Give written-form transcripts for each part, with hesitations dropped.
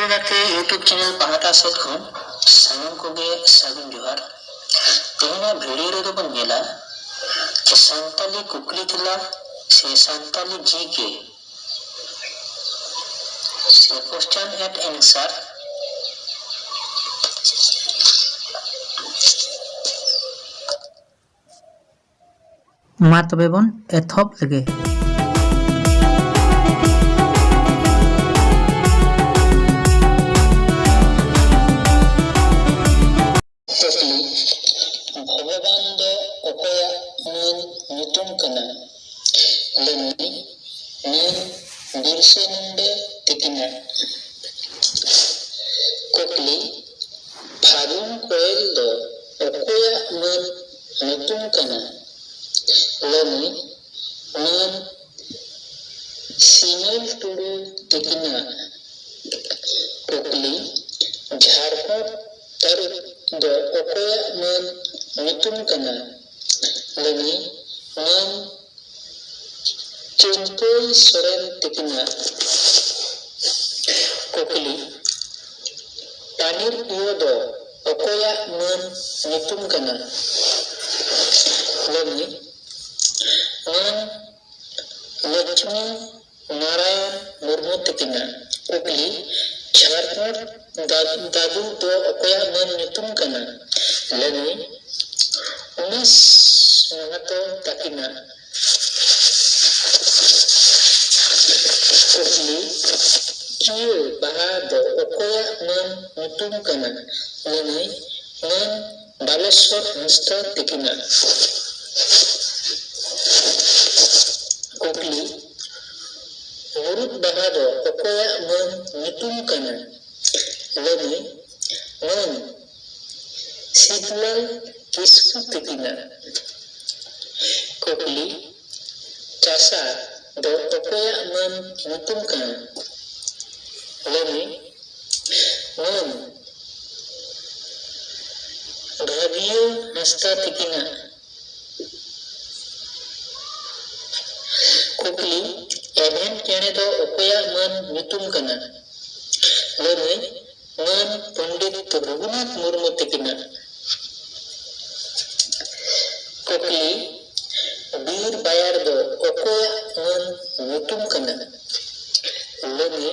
ᱜᱟᱛᱮ YouTube channel पाहटा set खन सानम कोगे सागुन जोहार तेना वीडियो रे दो बन नेला कि संताली कुकली तिला से संताली जीके से क्वेश्चन एंड आंसर मा तबे बन एथॉप लगे भगवान दो ओकोया मन नितुम कना लेनी मन बिरसे मुंडे तिकिना कोकली फागुन कोयल दो ओकोया मन नितुम कना लेनी मन सीमल टुडू तिकिना कोकली झारखंड तारुक दो ओकोया मन नितुम कना लेनी मन चिंपोई सोरेन तिकिना कोकली पानीर पियो दो ओकोया मन नितुम कना लेनी मन लक्ष्मी नारायण मुर्मू तिकिना कोकली झारखंड दादू दो ओकोया मन नितुम कना लेनी उमेश महतो ताकिना कोकली कियो बाहा दो ओकोया मन नितुम कना लेनी मन बालेश्वर हंसता तिकिना कोकली मुरुद बाहा दो ओकोया मन नितुम कना लेनी मन शीतलाल किसकु तिकिना कोकली चासा दो ओकोया मन नितुम कना लेनी मन भागियो हंसता तिकिना कोकली एवेन चेणे दो ओकोया मन नितुम कना लेनी मन पंडित रघुनाथ मुर्मू तिकिना कोकली बीर बायर दो ओकोया मन नितुम कना लेनी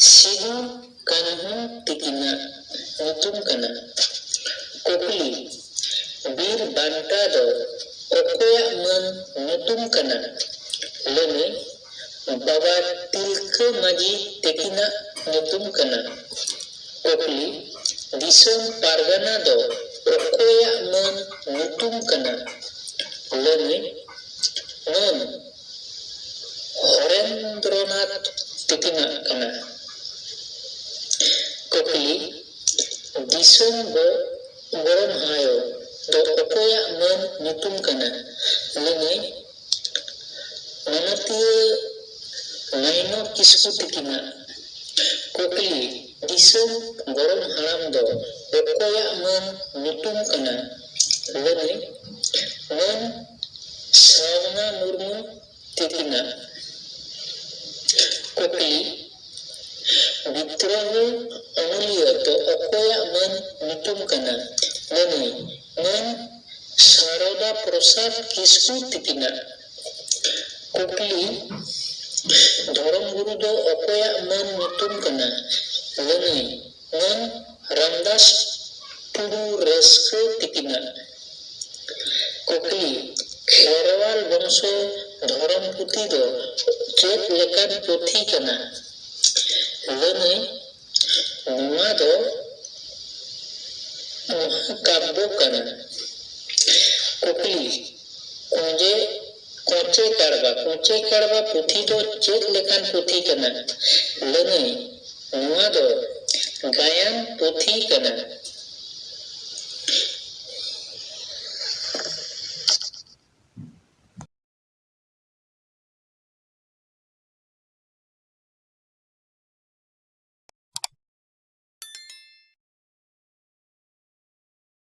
सिदु कान्हू तिकिना नितुम कना कोकली बीर बांटा दो ओकोया मन नितुम कना लेनी बाबा तिलका माजी तिकिना नितुम कना कोकली दिसोम पारगना दो ओकोया मन नितुम कना लेनी मन हरेंद्रनाथ तिकिना कना कोकली दिसोम गोरम हायो दो ओकोया मन नितुम कना लेनी मनतिय नैनो किसकु तिकिना कोकली दिसोम गोरम हाराम दो ओकोया मन नितुम कना लेनी मन श्रावणा मुर्मू तिकिना कोकली विद्रोह अमूल्य दो ओकोया मन नितुम कना लेनी मन शारदा प्रसाद किसकु तिकिना कोकली धर्म गुरु दो ओकोया मन नितुम कना लेनी मन रामदास टुडू रेस्को तिकिना कोकली खेरवाल वंशो धर्म पुथी दो चेत लेकान पुथी कना लेनी नुआ दो महाकाव्य कना कोकली कोचे काड़वा पुथी दो चेत लेकान पुथी कना लेनी नुआ दो गायन पुथी कना।